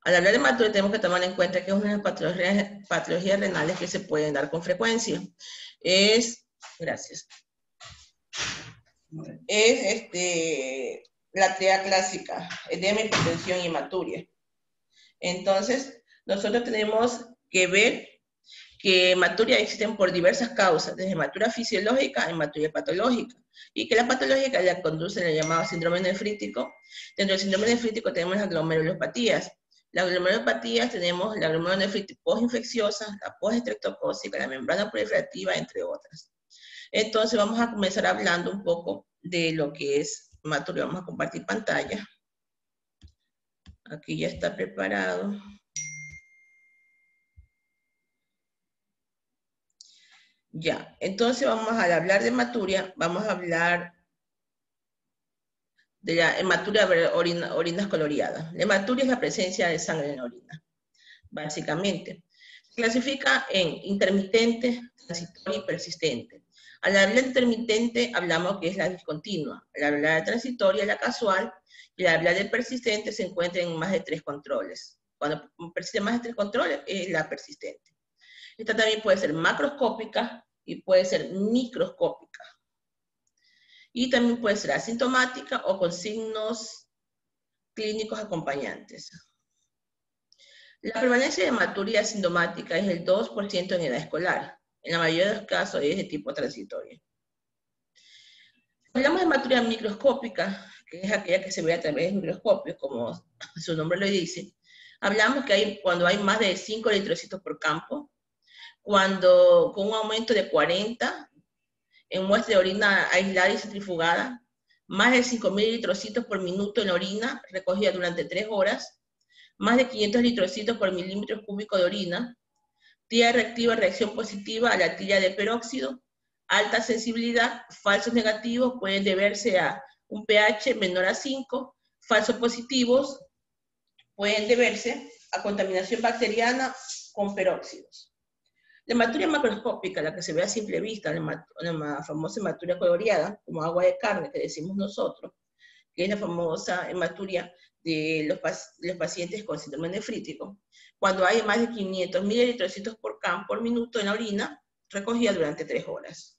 Al hablar de hematuria tenemos que tomar en cuenta que es una de las patologías renales que se pueden dar con frecuencia. Gracias. La tríada clásica, edema, hipertensión y hematuria. Entonces, nosotros tenemos que ver que hematuria existen por diversas causas, desde hematuria fisiológica a hematuria patológica, y que la patológica la conduce en el llamado síndrome nefrítico. Dentro del síndrome nefrítico tenemos las glomerulopatías. Las glomerulopatías tenemos la glomerulonefritis postinfecciosa, la postestreptocócica, la membrana proliferativa, entre otras. Entonces vamos a comenzar hablando un poco de lo que es hematuria. Vamos a compartir pantalla. Aquí ya está preparado. Ya, entonces vamos a hablar de hematuria, vamos a hablar de la hematuria orinas coloreadas. La hematuria es la presencia de sangre en la orina, básicamente. Se clasifica en intermitente, transitoria y persistente. Al hablar de intermitente, hablamos que es la discontinua. Al hablar de transitoria, la casual. Y al hablar de persistente, se encuentra en más de 3 controles. Cuando persiste más de 3 controles, es la persistente. Esta también puede ser macroscópica y puede ser microscópica. Y también puede ser asintomática o con signos clínicos acompañantes. La prevalencia de hematuria asintomática es el 2% en edad escolar. En la mayoría de los casos es de tipo transitorio. Hablamos de hematuria microscópica, que es aquella que se ve a través del microscopio, como su nombre lo dice. Hablamos que cuando hay más de 5 eritrocitos por campo, cuando con un aumento de 40 en muestra de orina aislada y centrifugada, más de 5.000 eritrocitos por minuto en orina recogida durante 3 horas, más de 500 eritrocitos por milímetro cúbico de orina, tía reactiva, reacción positiva a la tía de peróxido, alta sensibilidad, falsos negativos pueden deberse a un pH menor a 5, falsos positivos pueden deberse a contaminación bacteriana con peróxidos. La hematuria macroscópica, la que se ve a simple vista, la famosa hematuria coloreada, como agua de carne que decimos nosotros, que es la famosa hematuria de los pacientes con síndrome nefrítico, cuando hay más de 500.000 eritrocitos por minuto en la orina, recogida durante 3 horas.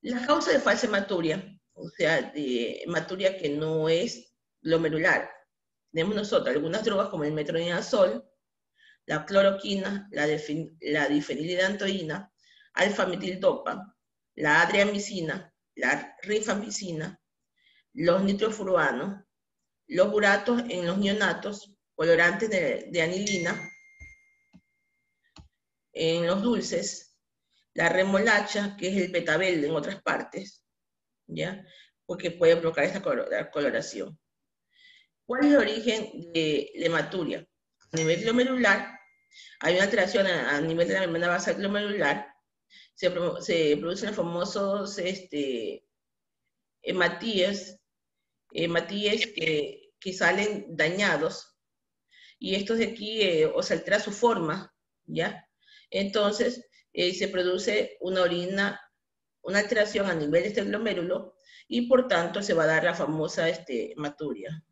La causa de falsa hematuria, o sea, de hematuria que no es glomerular, tenemos nosotros algunas drogas como el metronidazol, la cloroquina, la difenilidantoína, alfa-metildopa, la adriamicina, la rifampicina, los nitrofuruanos, los buratos en los neonatos, colorantes de anilina, en los dulces, la remolacha, que es el betabel en otras partes, ¿ya? Porque puede provocar esta coloración. ¿Cuál es el origen de la hematuria? A nivel glomerular, hay una alteración a nivel de la membrana basal glomerular, se producen los famosos hematíes que salen dañados, y estos de aquí, o se altera su forma, ¿ya? Entonces, se produce una alteración a nivel de este glomérulo, y por tanto se va a dar la famosa hematuria.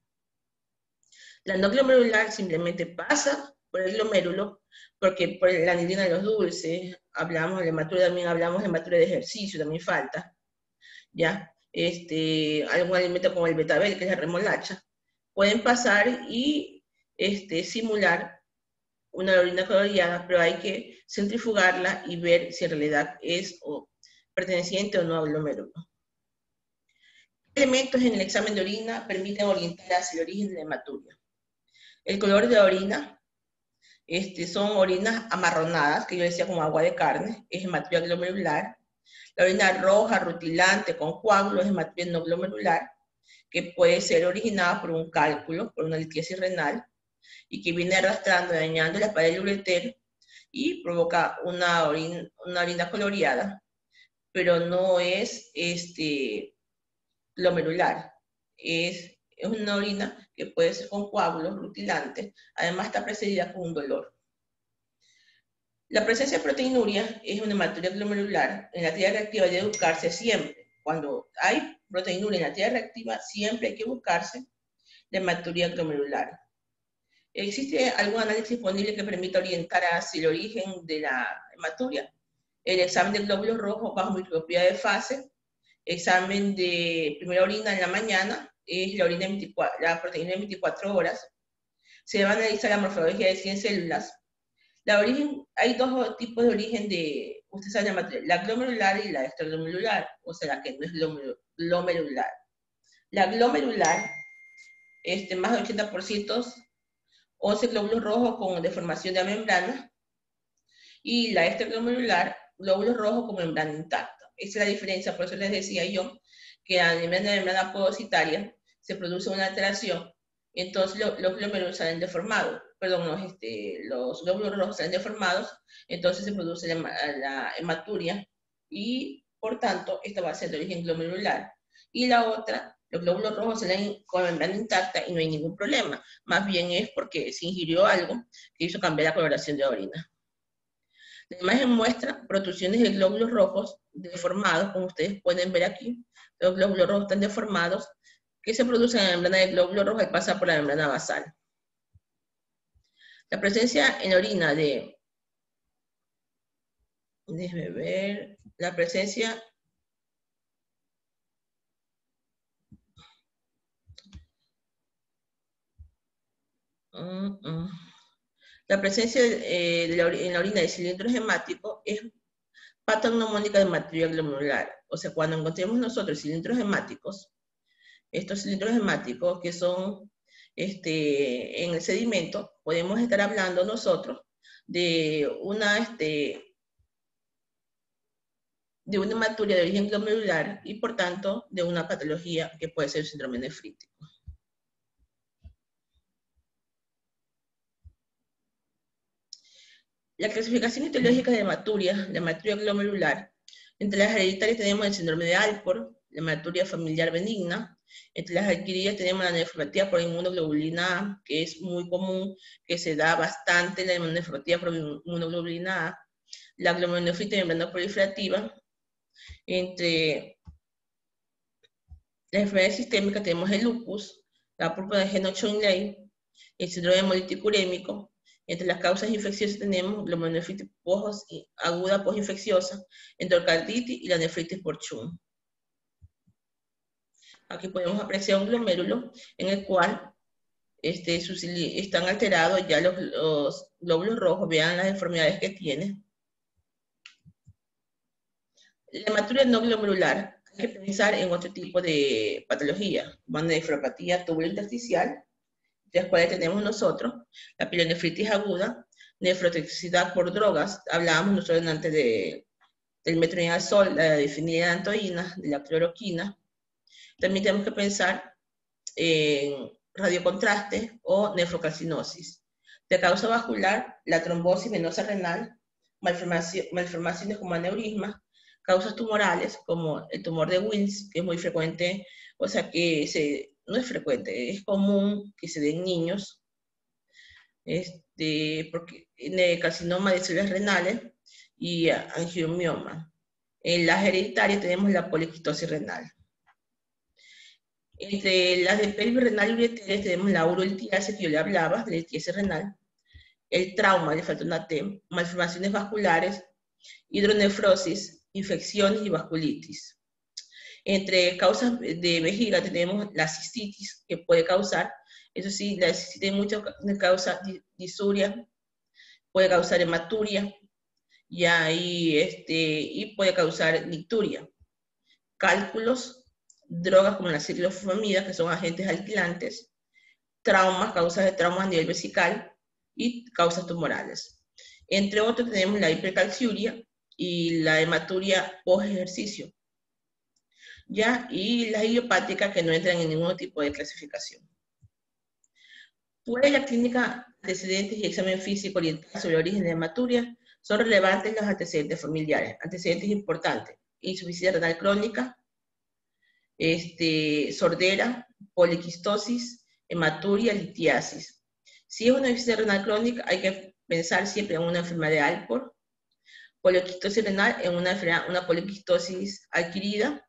La no glomerular simplemente pasa por el glomérulo, porque por la anilina de los dulces, hablamos de hematuria, también hablamos de hematuria de ejercicio, también falta, ¿ya? Algún alimento como el betabel, que es la remolacha, pueden pasar y simular una orina coloreada, pero hay que centrifugarla y ver si en realidad es perteneciente o no al glomérulo. ¿Qué elementos en el examen de orina permiten orientar hacia el origen de la hematuria? El color de la orina, son orinas amarronadas, que yo decía como agua de carne, es hematuria glomerular. La orina roja, rutilante, con coágulos, es hematuria no glomerular, que puede ser originada por un cálculo, por una litiasis renal, y que viene arrastrando, dañando la pared del ureter, y provoca una orina coloreada, pero no es glomerular. Es una orina que puede ser con coágulos rutilantes, además está precedida con un dolor. La presencia de proteinuria es una hematuria glomerular. En la tía reactiva debe buscarse siempre. Cuando hay proteinuria en la tía reactiva, siempre hay que buscarse la hematuria glomerular. ¿Existe algún análisis disponible que permita orientar hacia el origen de la hematuria? El examen de glóbulos rojos bajo microscopía de fase, examen de primera orina en la mañana, es la orina 24, la proteína de 24 horas. Se va a analizar la morfología de 100 células. Hay dos tipos de origen de, usted sabe, la materia, la glomerular y la extraglomerular, o sea, la que no es glomerular. La glomerular, más del 80%, 11 glóbulos rojos con deformación de la membrana, y la extraglomerular, glóbulos rojos con membrana intacta. Esa es la diferencia, por eso les decía yo que a nivel de la membrana podocitaria se produce una alteración, entonces los glómerulos salen deformados, perdón, los glóbulos rojos salen deformados, entonces se produce la hematuria, y por tanto esta va a ser de origen glomerular. Y la otra, los glóbulos rojos salen con la membrana intacta y no hay ningún problema, más bien es porque se ingirió algo que hizo cambiar la coloración de la orina. La imagen muestra protrusiones de glóbulos rojos deformados, como ustedes pueden ver aquí. Los glóbulos rojos están deformados, que se producen en la membrana de glóbulos rojos al pasar por la membrana basal. La presencia en orina de... Déjenme ver... La presencia... La presencia en la orina de cilindros hemáticos es patognomónica de hematuria glomerular. O sea, cuando encontremos nosotros cilindros hemáticos, estos cilindros hemáticos que son en el sedimento, podemos estar hablando nosotros de una hematuria de origen glomerular y por tanto de una patología que puede ser el síndrome nefrítico. La clasificación etiológica de hematuria glomerular, entre las hereditarias tenemos el síndrome de Alport, la hematuria familiar benigna. Entre las adquiridas tenemos la nefropatía por inmunoglobulina A, que es muy común, que se da bastante la nefropatía por inmunoglobulina A, la glomerulonefritis membranosa proliferativa. Entre las enfermedades sistémicas tenemos el lupus, la púrpura de Henoch-Schönlein, el síndrome hemolítico urémico. Entre las causas infecciosas tenemos glomerulonefritis aguda postinfecciosa, endocarditis y la nefritis por Schwann. Aquí podemos apreciar un glomérulo en el cual están alterados ya los glóbulos rojos, vean las deformidades que tiene. La hematuria no glomerular, hay que pensar en otro tipo de patología, como la nefropatía tubulointersticial, de las cuales tenemos nosotros, la pielonefritis aguda, nefrotoxicidad por drogas, hablábamos nosotros antes del metronidazol, la difenidantoína, de la cloroquina. También tenemos que pensar en radiocontraste o nefrocarcinosis. De causa vascular, la trombosis venosa renal, malformaciones como aneurisma, causas tumorales como el tumor de Wilms, que es muy frecuente, o sea que no es frecuente, es común que se den en niños, porque carcinoma de células renales y angiomioma. En las hereditarias tenemos la poliquistosis renal. Entre las de pelvis renal y ureteres tenemos la urolitiasis que yo le hablaba, de la litiasis renal, el trauma, le falta una T, malformaciones vasculares, hidronefrosis, infecciones y vasculitis. Entre causas de vejiga tenemos la cistitis, que puede causar, eso sí, la cistitis causa disuria, puede causar hematuria, y puede causar nicturia. Cálculos, drogas como la ciclofosfamida, que son agentes alquilantes, traumas, causas de traumas a nivel vesical y causas tumorales. Entre otros tenemos la hipercalciuria y la hematuria post-ejercicio, y las idiopáticas que no entran en ningún tipo de clasificación. Fuera de la clínica, antecedentes y examen físico oriental sobre el origen de la hematuria, son relevantes los antecedentes familiares, antecedentes importantes, insuficiencia renal crónica, sordera, poliquistosis, hematuria, litiasis. Si es una insuficiencia renal crónica, hay que pensar siempre en una enfermedad de Alport, poliquistosis renal en una poliquistosis adquirida,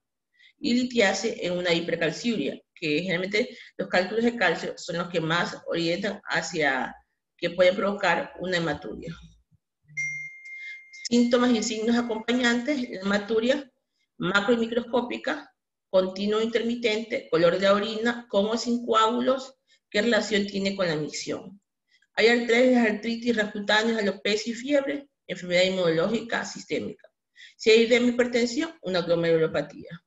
y litiasis en una hipercalciuria, que generalmente los cálculos de calcio son los que más orientan hacia que pueden provocar una hematuria. Síntomas y signos acompañantes, la hematuria macro y microscópica, continuo intermitente, color de la orina, con o sin coágulos, ¿qué relación tiene con la micción? Hay artritis, rascutáneo, alopecia y fiebre, enfermedad inmunológica sistémica. Si hay edema y hipertensión, una glomerulopatía.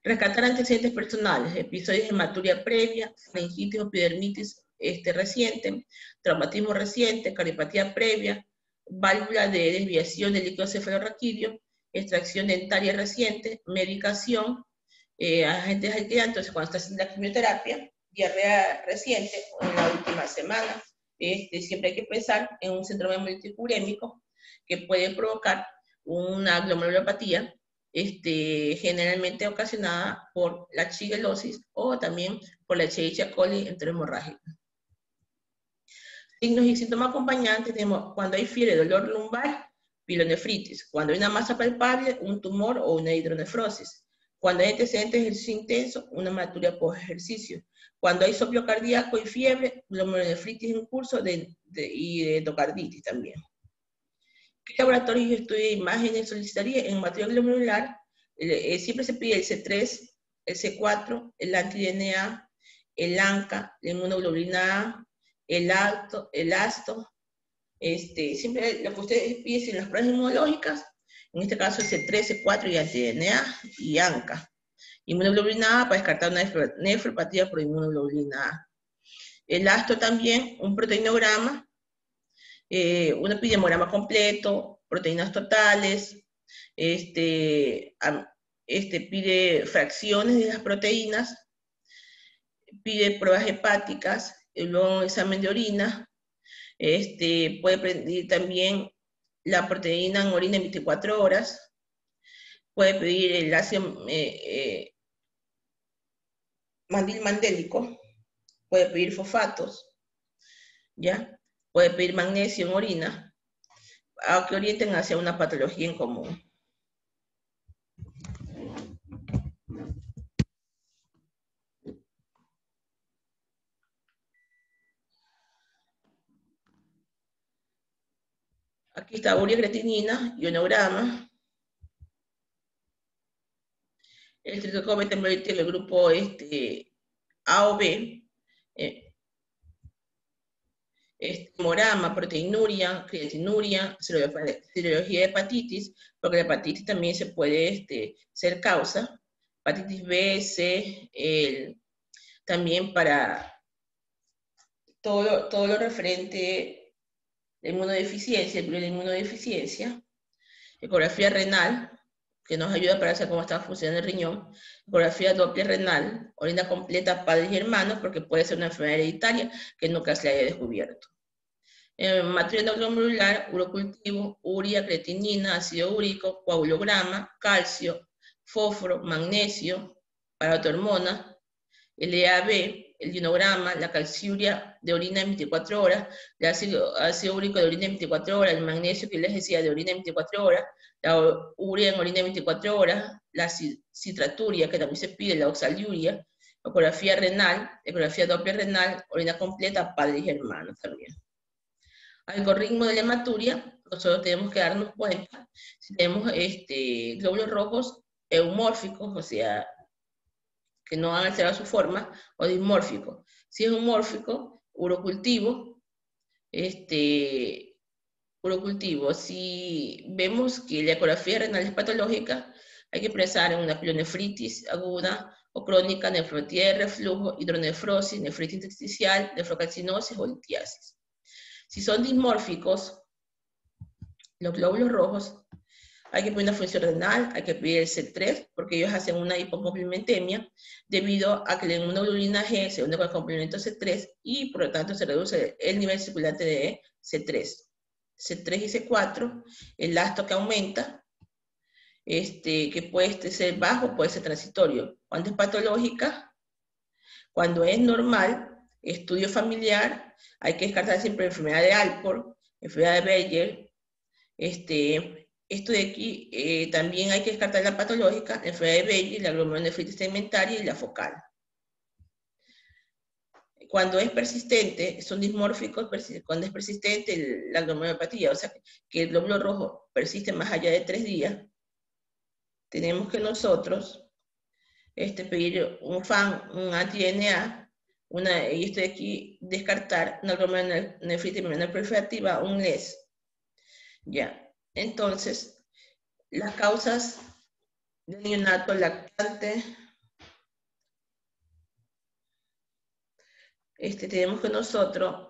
Rescatar antecedentes personales, episodios de hematuria previa, faringitis o epidermitis reciente, traumatismo reciente, cardiopatía previa, válvula de desviación del líquido cefalorraquídeo, extracción dentaria reciente, medicación, agentes alquilantes, entonces cuando estás haciendo la quimioterapia, diarrea reciente o en la última semana, siempre hay que pensar en un síndrome multiurémico que puede provocar una glomerulopatía, generalmente ocasionada por la shigellosis o también por la Escherichia coli enterohemorrágica. Signos y síntomas acompañantes tenemos cuando hay fiebre, dolor lumbar, pilonefritis. Cuando hay una masa palpable, un tumor o una hidronefrosis. Cuando hay antecedentes de ejercicio intenso, una hematuria post-ejercicio. Cuando hay soplo cardíaco y fiebre, glomerulonefritis en curso y de endocarditis también. ¿Qué laboratorios y estudios de imágenes solicitaría en materia glomerular? Siempre se pide el C3, el C4, el anti-DNA, el ANCA, la inmunoglobulina A, el ASTO, siempre lo que ustedes piden en las pruebas inmunológicas, en este caso el C3, C4 y anti-DNA y ANCA. Inmunoglobulina A para descartar una nefropatía por inmunoglobulina A. El ASTO también, un proteinograma, un epidemiograma completo, proteínas totales, pide fracciones de las proteínas, pide pruebas hepáticas, luego un examen de orina, puede pedir también la proteína en orina en 24 horas, puede pedir el ácido mandélico, puede pedir fosfatos, ¿ya? Puede pedir magnesio en orina, a que orienten hacia una patología en común. Aquí está urea creatinina, ionograma. El tricocome también tiene el grupo A o B. Hemograma, proteinuria, creatinuria, serología de hepatitis, porque la hepatitis también se puede ser causa. Hepatitis B, C, también para todo lo referente a la inmunodeficiencia, la inmunodeficiencia, ecografía renal, que nos ayuda para saber cómo está funcionando el riñón, ecografía Doppler renal, orina completa, padres y hermanos, porque puede ser una enfermedad hereditaria que nunca se haya descubierto. Materia glomerular, urocultivo, urea, creatinina, ácido úrico, coagulograma, calcio, fósforo, magnesio, paratormona, el EAB, el ionograma, la calciuria de orina en 24 horas, el ácido úrico de orina en 24 horas, el magnesio que les decía de orina en 24 horas, la urea en orina en 24 horas, la citraturia que también se pide, la oxaliuria, ecografía renal, ecografía Doppler renal, orina completa, padres y hermanos también. Algoritmo de la hematuria, nosotros tenemos que darnos cuenta si tenemos glóbulos rojos eumórficos, o sea, que no han alterado su forma, o dismórfico. Si es homórfico, urocultivo, si vemos que la ecografía renal es patológica, hay que pensar en una pilonefritis aguda o crónica, nefropatía de reflujo, hidronefrosis, nefritis intersticial, nefrocalcinosis o litiasis. Si son dismórficos, los glóbulos rojos, hay que pedir una función renal, hay que pedir el C3, porque ellos hacen una hipocomplementemia, debido a que la inmunoglobulina G se une con el complemento C3 y por lo tanto se reduce el nivel circulante de C3. C3 y C4, el ASTO que aumenta, que puede ser bajo, puede ser transitorio. Cuando es patológica, cuando es normal, estudio familiar, hay que descartar siempre enfermedad de Alport, enfermedad de Beyer, esto de aquí también hay que descartar la patológica, la enfermedad de Beyer, la glomerulonefritis segmentaria y la focal. cuando es persistente, son dismórficos cuando es persistente la glomerulopatía, o sea, que el glóbulo rojo persiste más allá de 3 días, tenemos que nosotros pedir un FAN, un anti-DNA, y esto de aquí, descartar una glomerulonefritis proliferativa, un LES. Ya, entonces, las causas del neonato lactante, tenemos que nosotros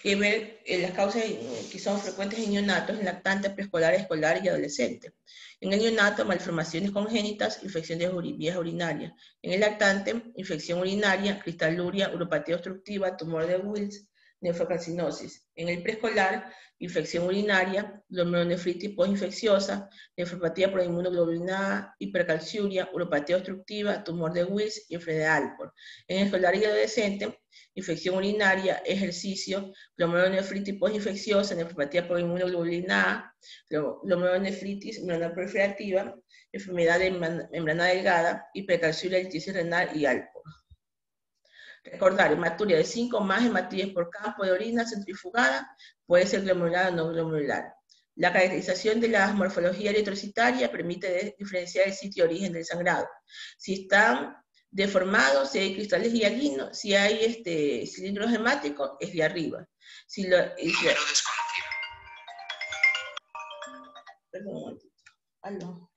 que ver las causas que son frecuentes en neonatos, en lactantes, preescolar, escolar y adolescente. En el neonato, malformaciones congénitas, infección de vías urinarias. En el lactante, infección urinaria, cristaluria, uropatía obstructiva, tumor de Wills, nefrocarcinosis. En el preescolar, infección urinaria, glomerulonefritis postinfecciosa, nefropatía por inmunoglobulina A, hipercalciuria, uropatía obstructiva, tumor de Wills y enfermedad de Alport. En el escolar y adolescente, infección urinaria, ejercicio, glomerulonefritis postinfecciosa, nefropatía por inmunoglobulina A, glomerulonefritis proliferativa, enfermedad de membrana delgada, hipercalciuria, litis renal y Alport. Recordar, hematuria de 5 más hematías por campo de orina centrifugada puede ser glomerular o no glomerular. La caracterización de la morfología eritrocitaria permite diferenciar el sitio de origen del sangrado. Si están deformados, si hay cristales hialinos, si hay cilindros hemáticos, es de arriba. Si lo, Número desconocido. Perdón un momentito. Aló.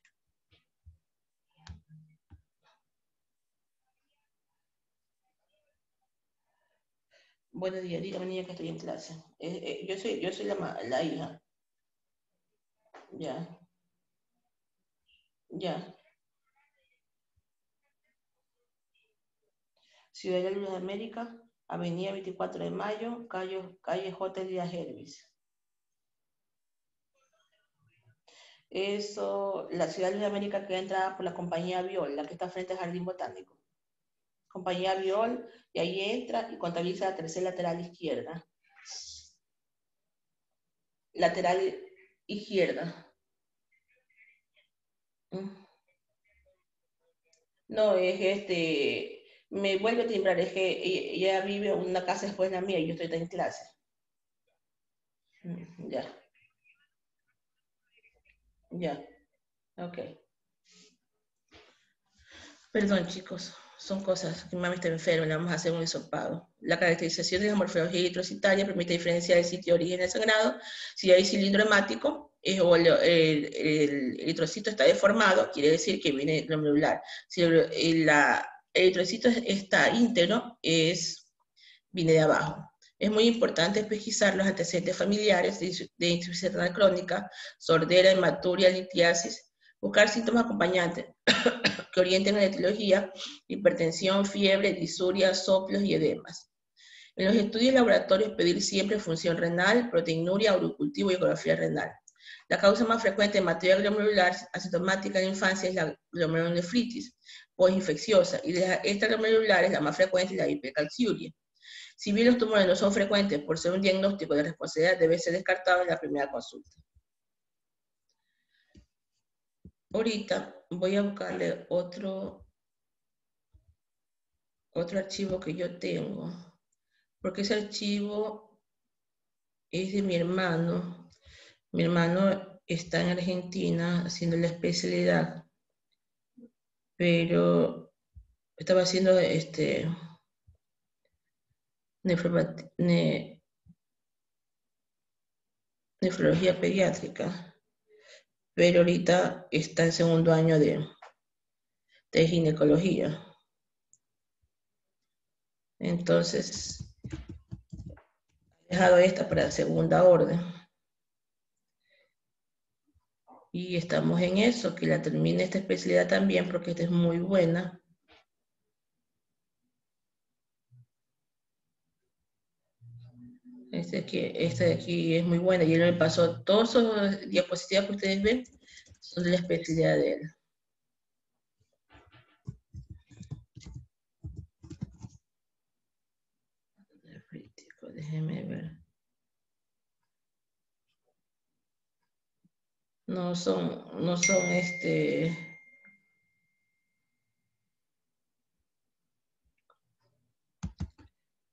Buenos días, dígame niña que estoy en clase. Yo soy la hija. Ya. Ya. Ciudad de la Luz de América, Avenida 24 de Mayo, calle J. Elías Hervis. Eso, la Ciudad de Luz de América queda entrada por la compañía Viol, la que está frente al Jardín Botánico. Compañía Viol, y ahí entra y contabiliza la tercera lateral izquierda. Lateral izquierda. No, me vuelve a timbrar, es que ella vive en una casa después de la mía y yo estoy en clase. Ya. Ya. Ok. Perdón, chicos, son cosas que mami está enferma, le vamos a hacer un hisopado. La caracterización de la morfología eritrocitaria permite diferenciar el sitio de origen del sangrado. Si hay cilindro hemático o el eritrocito está deformado, quiere decir que viene glomerular. Si el eritrocito está íntegro, viene de abajo. Es muy importante pesquisar los antecedentes familiares de insuficiencia renal crónica, sordera, hematuria, litiasis, buscar síntomas acompañantes que orienten a la etiología, hipertensión, fiebre, disuria, soplos y edemas. En los estudios laboratorios pedir siempre función renal, proteinuria, urocultivo y ecografía renal. La causa más frecuente de hematuria glomerular asintomática en la infancia es la glomerulonefritis postinfecciosa, y de esta glomerular es la más frecuente la hipercalciuria. Si bien los tumores no son frecuentes por ser un diagnóstico de responsabilidad, debe ser descartado en la primera consulta. Ahorita voy a buscarle otro archivo que yo tengo, porque ese archivo es de mi hermano. Mi hermano está en Argentina haciendo la especialidad, pero estaba haciendo nefrología pediátrica, pero ahorita está en segundo año de ginecología. Entonces, he dejado esta para segunda orden. Y estamos en eso, que la termine esta especialidad también, porque esta es muy buena. Esta de aquí es muy buena. Y él me pasó todos esos diapositivas que ustedes ven, son de la especialidad de él. Déjeme ver. no son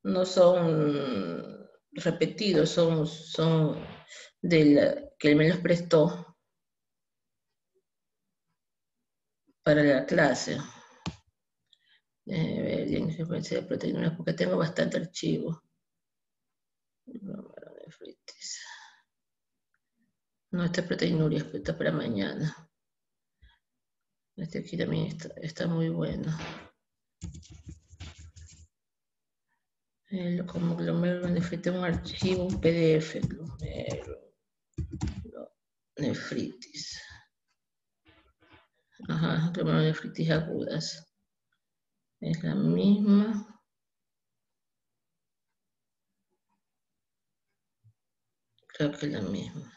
no son repetidos, son que él me los prestó para la clase. Déjenme ver bien secuencia de proteínas, porque tengo bastante archivo. No, esta proteinuria es puesta para mañana. Este aquí también está muy bueno. Como glomerulonefritis, un archivo, un PDF. Glomerulonefritis. Ajá, glomerulonefritis agudas. Es la misma. Creo que es la misma.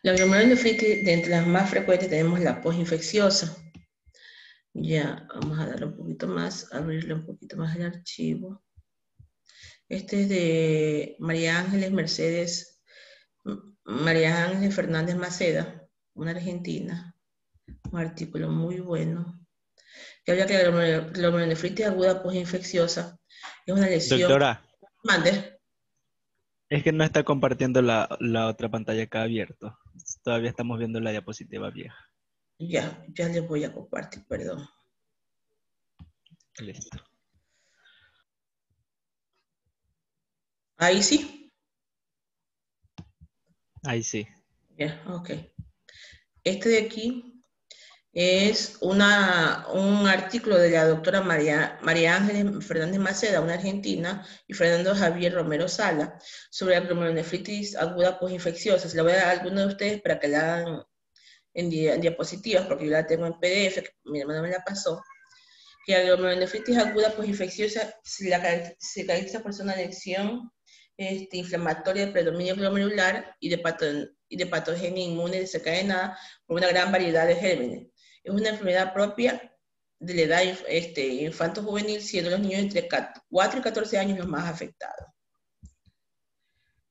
La glomerulonefritis, de entre las más frecuentes, tenemos la postinfecciosa. Ya, vamos a darle un poquito más, abrirle un poquito más el archivo. Este es de María Ángeles Fernández Maceda, una argentina. Un artículo muy bueno. Que habla que la glomerulonefritis aguda postinfecciosa es una lesión. Doctora, Mande. es que no está compartiendo la otra pantalla que ha abierto. Todavía estamos viendo la diapositiva vieja. Ya les voy a compartir, perdón. Listo. Ahí sí. Ahí sí. Ya, ok. Este de aquí es un artículo de la doctora María Ángeles Fernández Maceda, una argentina, y Fernando Javier Romero Sala, sobre la glomerulonefritis aguda postinfecciosa. Se la voy a dar a alguno de ustedes para que la hagan en diapositivas, porque yo la tengo en PDF, que mi hermana me la pasó. Que la glomerulonefritis aguda postinfecciosa se caracteriza por ser una lesión inflamatoria de predominio glomerular y de patogenia inmune desencadenada por una gran variedad de gérmenes. Es una enfermedad propia de la edad infanto-juvenil, siendo los niños entre 4 y 14 años los más afectados.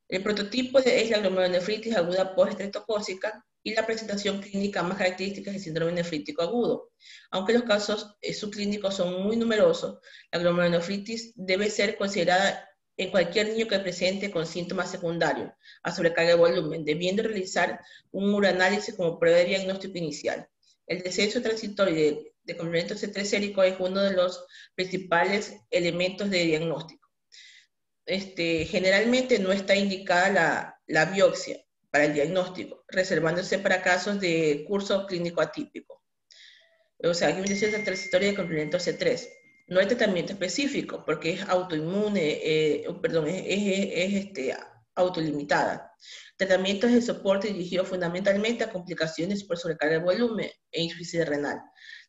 El prototipo es la glomerulonefritis aguda postestreptocócica y la presentación clínica más característica es el síndrome nefrítico agudo. Aunque los casos subclínicos son muy numerosos, la glomerulonefritis debe ser considerada en cualquier niño que presente con síntomas secundarios a sobrecarga de volumen, debiendo realizar un uranálisis como prueba de diagnóstico inicial. El descenso transitorio de complemento C3 sérico es uno de los principales elementos de diagnóstico. Generalmente no está indicada la biopsia para el diagnóstico, reservándose para casos de curso clínico atípico. O sea, hay un descenso transitorio de complemento C3. No hay tratamiento específico porque es autoinmune, autolimitada. Tratamientos de soporte dirigidos fundamentalmente a complicaciones por sobrecarga de volumen e insuficiencia renal.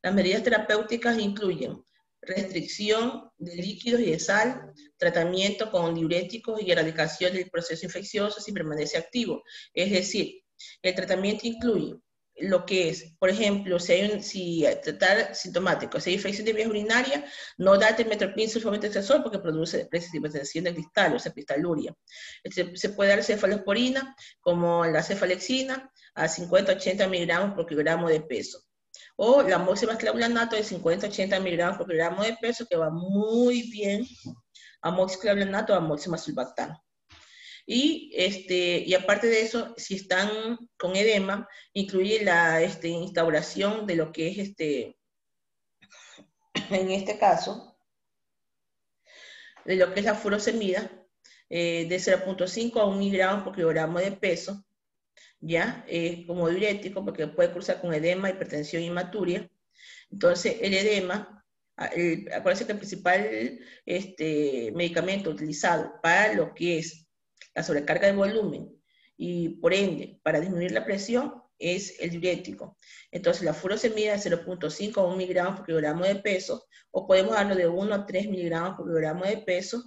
Las medidas terapéuticas incluyen restricción de líquidos y de sal, tratamiento con diuréticos y erradicación del proceso infeccioso si permanece activo. Es decir, el tratamiento incluye lo que es, por ejemplo, si tratar sintomático, si hay infección de vías urinarias, no date metropin sulfamethoxazol porque produce precipitación de cristal, o sea, cristaluria. Se puede dar cefalosporina, como la cefalexina, a 50-80 miligramos por kilogramo de peso. O la amoxiclavulonato de 50-80 miligramos por kilogramo de peso, que va muy bien, amoxiclavulonato o amoxiclavulosulbactam. Y aparte de eso, si están con edema, incluye la instauración de lo que es, en este caso, de lo que es la furosemida, de 0.5 a 1 miligramos por kilogramo de peso, ¿ya? Como diurético, porque puede cruzar con edema, hipertensión y hematuria. Entonces, el edema, acuérdense que el principal medicamento utilizado para lo que es la sobrecarga de volumen y por ende para disminuir la presión es el diurético. Entonces la furosemida de 0.5 a 1 miligramos por kilogramo de peso, o podemos darlo de 1 a 3 miligramos por kilogramo de peso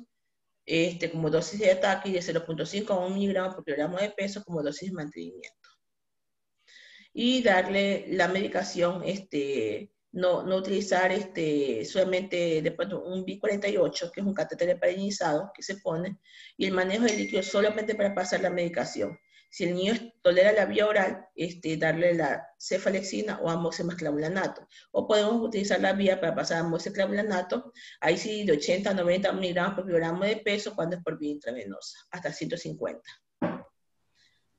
como dosis de ataque, y de 0.5 a 1 miligramos por kilogramo de peso como dosis de mantenimiento. Y darle la medicación no utilizar solamente de pronto un B48, que es un catéter heparinizado que se pone, y el manejo del líquido solamente para pasar la medicación. Si el niño tolera la vía oral, darle la cefalexina o amoxiclavulanato. O podemos utilizar la vía para pasar amoxiclavulanato, ahí sí de 80 a 90 miligramos por kilogramo de peso cuando es por vía intravenosa, hasta 150.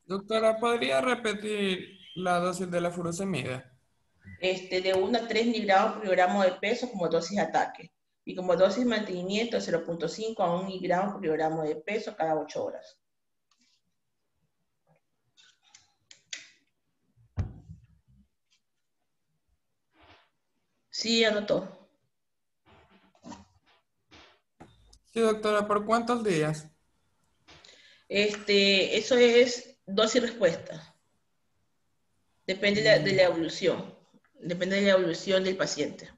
Doctora, ¿podría repetir la dosis de la furosemida? De 1 a 3 miligramos por kilogramo de peso como dosis de ataque. Y como dosis de mantenimiento, 0.5 a 1 miligramo por kilogramo de peso cada 8 horas. Sí, anotó. Sí, doctora, ¿por cuántos días? Eso es dosis y respuesta. Depende de la evolución. Depende de la evolución del paciente.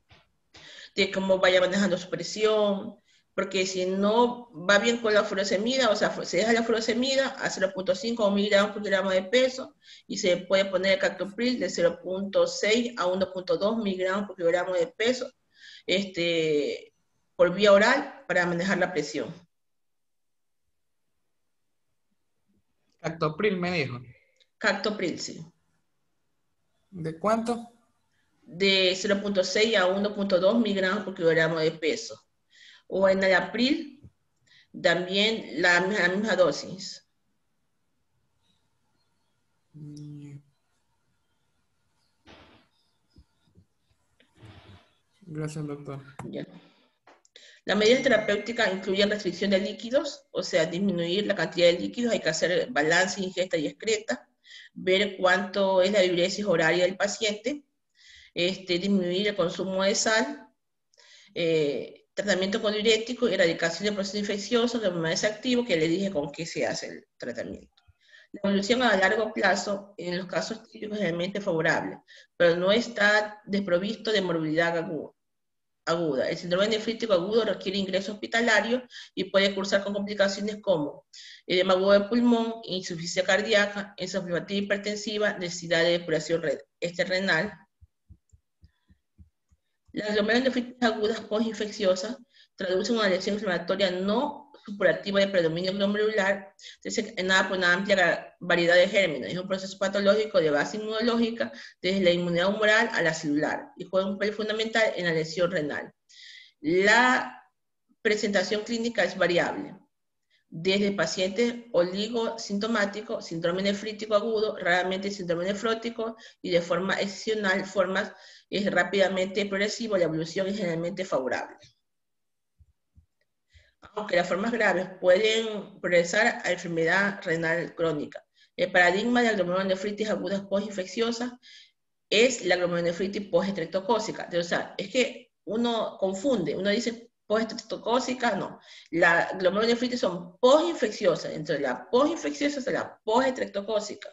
De cómo vaya manejando su presión. Porque si no va bien con la furosemida, o sea, se deja la furosemida a 0.5 miligramos por kilogramo de peso y se puede poner el captopril de 0.6 a 1.2 miligramos por kilogramo de peso por vía oral para manejar la presión. Captopril me dijo. Captopril, sí. ¿De cuánto? De 0.6 a 1.2 miligramos por kilogramo de peso. O enalapril, también la misma dosis. Gracias, doctor. Ya. Las medidas terapéuticas incluyen restricción de líquidos, o sea, disminuir la cantidad de líquidos, hay que hacer balance, ingesta y excreta, ver cuánto es la diuresis horaria del paciente, disminuir el consumo de sal, tratamiento con diurético, erradicación de procesos infecciosos, de permanece activo, que le dije con qué se hace el tratamiento. La evolución a largo plazo, en los casos típicos, es realmente favorable, pero no está desprovisto de morbilidad aguda. El síndrome nefrítico agudo requiere ingreso hospitalario y puede cursar con complicaciones como edema agudo de pulmón, insuficiencia cardíaca, encefalopatía hipertensiva, necesidad de depuración renal. Las glomerulonefritis agudas postinfecciosas traducen una lesión inflamatoria no supurativa de predominio glomerular, desencadenada por una amplia variedad de gérmenes. Es un proceso patológico de base inmunológica, desde la inmunidad humoral a la celular, y juega un papel fundamental en la lesión renal. La presentación clínica es variable, desde pacientes oligosintomáticos, síndrome nefrítico agudo, raramente síndrome nefrótico, y de forma excepcional, formas rápidamente progresivo, la evolución es generalmente favorable. Aunque las formas graves pueden progresar a enfermedad renal crónica. El paradigma de la glomerulonefritis agudas postinfecciosas es la glomerulonefritis postestreptocócica. O sea, es que uno confunde, uno dice postestreptocócica, no. La glomerulonefritis son postinfecciosas, entre la postinfecciosa y la postestreptocócica,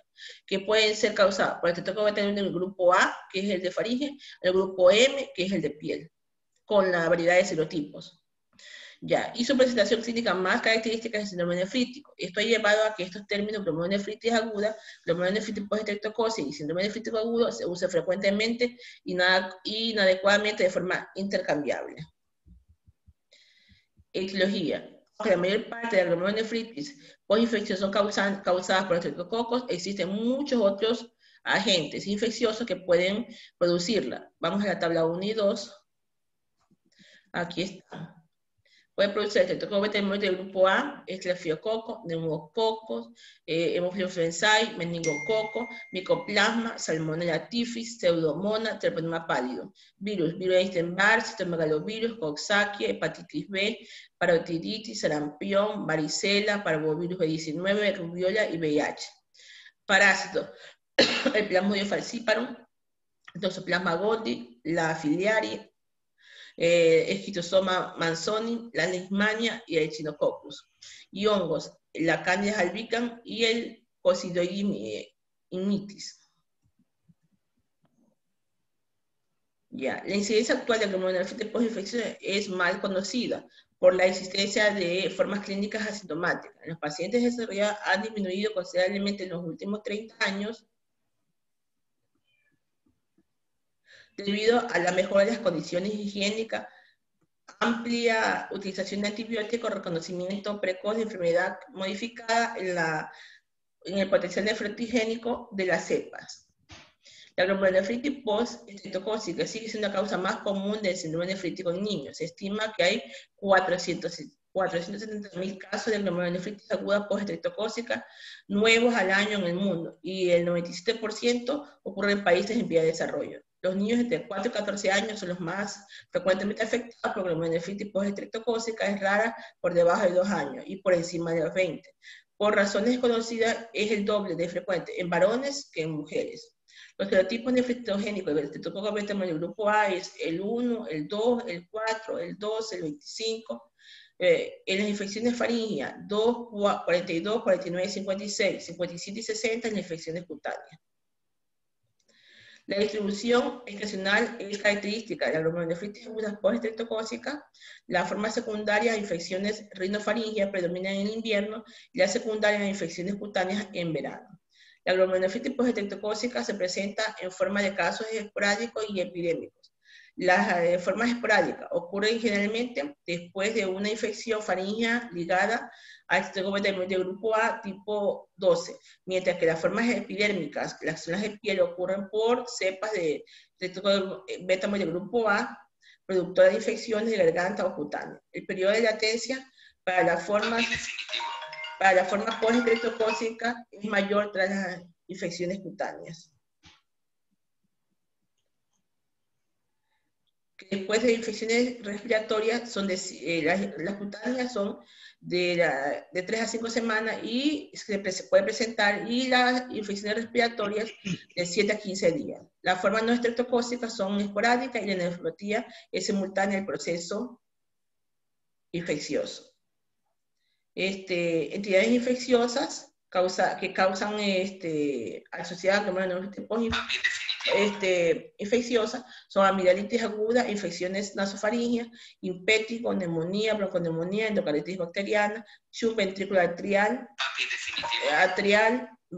que pueden ser causadas por el estreptococcus en el grupo A, que es el de faringe, el grupo M, que es el de piel, con la variedad de serotipos. Ya, y su presentación clínica más característica es el síndrome nefrítico. Esto ha llevado a que estos términos, glomerulonefritis aguda, glomerulonefritis postestreptocócica y síndrome nefrítico agudo, se usen frecuentemente y inadecuadamente de forma intercambiable. Etiología. Aunque la mayor parte de la glomerulonefritis postinfecciosa son causadas por estreptococos, existen muchos otros agentes infecciosos que pueden producirla. Vamos a la tabla 1 y 2. Aquí está. Puede producir estreptococcus del grupo A, estafilococos, neumococos, Haemophilus influenzae, meningococo, micoplasma, salmonella typhus, pseudomonas, treponema pálido. Virus Epstein-Barr, citomegalovirus, coxsackie, hepatitis B, parotiditis, sarampión, varicela, parvovirus B19, rubiola y VIH. Parásitos, el Plasmodium falciparum, Toxoplasma gondii, la filiaria, Schistosoma manzoni, la leishmania y el Echinococcus. Y hongos, la Candida albicans y el Coccidioides. Ya, la incidencia actual de glomerulonefritis postinfecciosa es mal conocida por la existencia de formas clínicas asintomáticas. En los pacientes desarrollados han disminuido considerablemente en los últimos 30 años. debido a la mejora de las condiciones higiénicas, amplia utilización de antibióticos, reconocimiento precoz de enfermedad modificada en el potencial nefrotigénico de las cepas. La glomerulonefritis post-estreptocócica sigue siendo la causa más común del síndrome nefrítico en niños. Se estima que hay 470.000 casos de glomerulonefritis aguda post-estreptocócica nuevos al año en el mundo, y el 97% ocurre en países en vía de desarrollo. Los niños entre 4 y 14 años son los más frecuentemente afectados por glomerulonefritis post-estreptocócica, es rara por debajo de 2 años y por encima de los 20. Por razones desconocidas, es el doble de frecuente en varones que en mujeres. Los serotipos nefritogénicos del estreptococo beta del grupo A es el 1, el 2, el 4, el 12, el 25. En las infecciones faringias, 2, 42, 49, 56, 57 y 60 en las infecciones cutáneas. La distribución estacional es característica de la glomerulonefritis aguda post-estreptocócica. La forma secundaria de infecciones rinofaringias predominan en el invierno y la secundaria de infecciones cutáneas en verano. La glomerulonefritis post-estreptocócica se presenta en forma de casos esporádicos y epidémicos. Las formas esporádicas ocurren generalmente después de una infección faríngea ligada al estreptococo de grupo A tipo 12, mientras que las formas epidérmicas, las zonas de piel, ocurren por cepas de estreptococo beta de grupo A, productora de infecciones de garganta o cutánea. El periodo de latencia para la forma post-estreptocócica es mayor tras las infecciones cutáneas. Que después de infecciones respiratorias, las cutáneas son de 3 a 5 semanas y se puede presentar, y las infecciones respiratorias de 7 a 15 días. Las formas no estreptocócicas son esporádicas y la nefropatía es simultánea al proceso infeccioso. Entidades infecciosas que causan asociadas a glomerulonefritis infecciosa son amigdalitis aguda, infecciones nasofaringias, impético, neumonía, bronconeumonía, endocarditis bacteriana, subventrículo atrial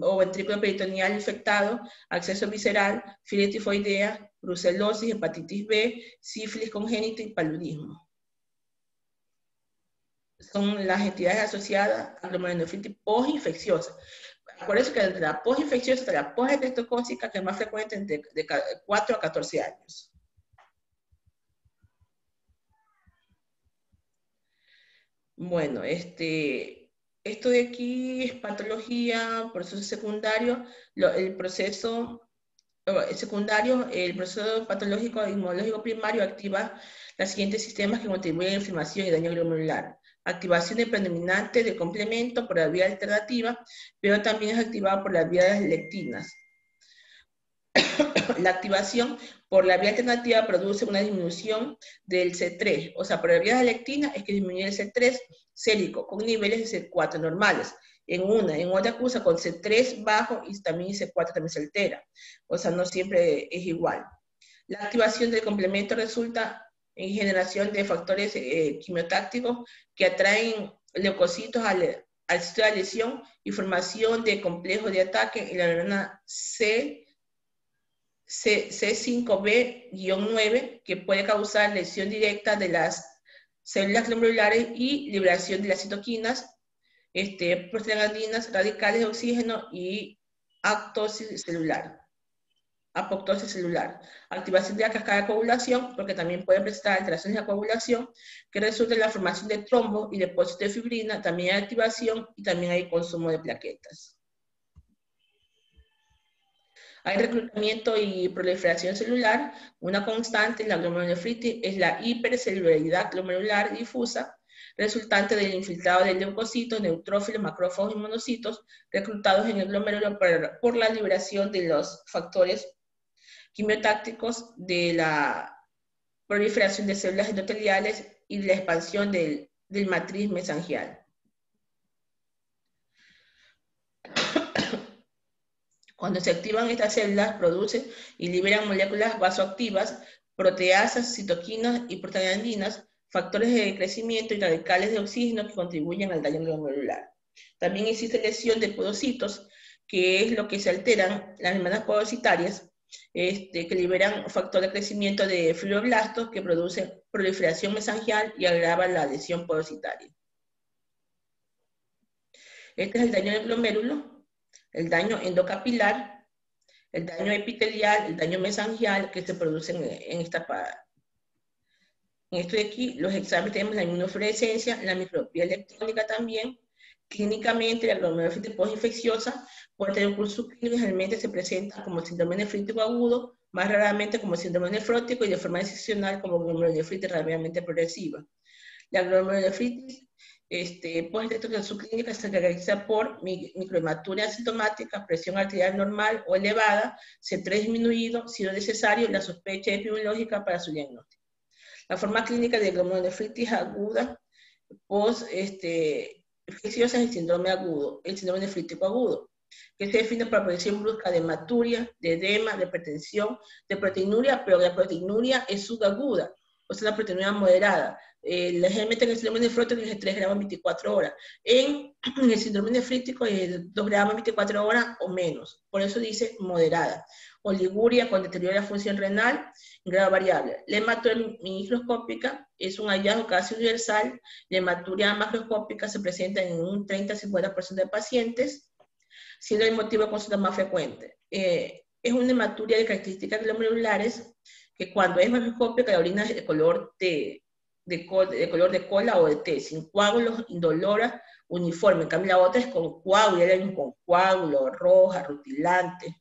o ventrículo peritoneal infectado, acceso visceral, fiebre tifoidea, brucelosis, hepatitis B, sífilis congénita y paludismo. Son las entidades asociadas a glomerulonefritis postinfecciosa. Por eso que entre la postinfecciosa y la postestreptocócica, que es más frecuente de 4 a 14 años. Bueno, esto de aquí es patología, proceso secundario, el proceso patológico inmunológico primario activa los siguientes sistemas que contribuyen a la inflamación y daño glomerular. Activación predominante del complemento por la vía alternativa, pero también es activado por las vías lectinas. La activación por la vía alternativa produce una disminución del C3, o sea, por la vía lectina es que disminuye el C3 sérico con niveles de C4 normales. En otra cursa con C3 bajo y también C4 también se altera. O sea, no siempre es igual. La activación del complemento resulta en generación de factores quimiotácticos que atraen leucocitos al sitio de la lesión y formación de complejos de ataque en la neurona C5b-9, que puede causar lesión directa de las células glomerulares y liberación de las citoquinas, prostaglandinas, radicales de oxígeno y apoptosis celular. Activación de la cascada de coagulación, porque también puede presentar alteraciones de la coagulación que resulta en la formación de trombos y depósitos de fibrina. También hay activación y también hay consumo de plaquetas. Hay reclutamiento y proliferación celular. Una constante en la glomerulonefritis es la hipercelularidad glomerular difusa, resultante del infiltrado de leucocitos, neutrófilos, macrófagos y monocitos reclutados en el glomérulo por la liberación de los factores quimiotácticos, de la proliferación de células endoteliales y de la expansión del matriz mesangial. Cuando se activan estas células, producen y liberan moléculas vasoactivas, proteasas, citoquinas y prostaglandinas, factores de crecimiento y radicales de oxígeno que contribuyen al daño glomerular. También existe lesión de podocitos, que es lo que se alteran las membranas podocitarias, que liberan un factor de crecimiento de fibroblastos que producen proliferación mesangial y agravan la lesión porositaria. Este es el daño del glomérulo, el daño endocapilar, el daño epitelial, el daño mesangial que se producen en esta parada. En esto de aquí, los exámenes tenemos la inmunofluorescencia, la microscopía electrónica también. Clínicamente, la glomerulonefritis postinfecciosa puede tener un curso clínico y generalmente se presenta como síndrome nefrítico agudo, más raramente como síndrome nefrótico y de forma excepcional como glomerulonefritis rápidamente progresiva. La glomerulonefritis postinfecciosa, su clínica se caracteriza por microhematuria asintomática, presión arterial normal o elevada, C3 disminuido, si no necesario, la sospecha epidemiológica para su diagnóstico. La forma clínica de glomerulonefritis aguda infecciosa es el síndrome agudo, el síndrome nefrítico agudo, que se define por aparición brusca de hematuria, de edema, de hipertensión, de proteinuria, pero la proteinuria es subaguda, o sea, la proteinuria moderada. Generalmente en el síndrome nefrótico es de 3 gramos en 24 horas. En el síndrome nefrítico es de 2 gramos en 24 horas o menos. Por eso dice moderada. Oliguria con deterioro de la función renal, grado variable. La hematuria microscópica es un hallazgo casi universal. La hematuria macroscópica se presenta en un 30-50% de pacientes, siendo el motivo de consulta más frecuente. Es una hematuria de características glomerulares que cuando es macroscópica la orina es de color color de cola o de té, sin coágulos, indolora, uniforme. En cambio la otra es con coágulo, con coágulo, roja, rutilante.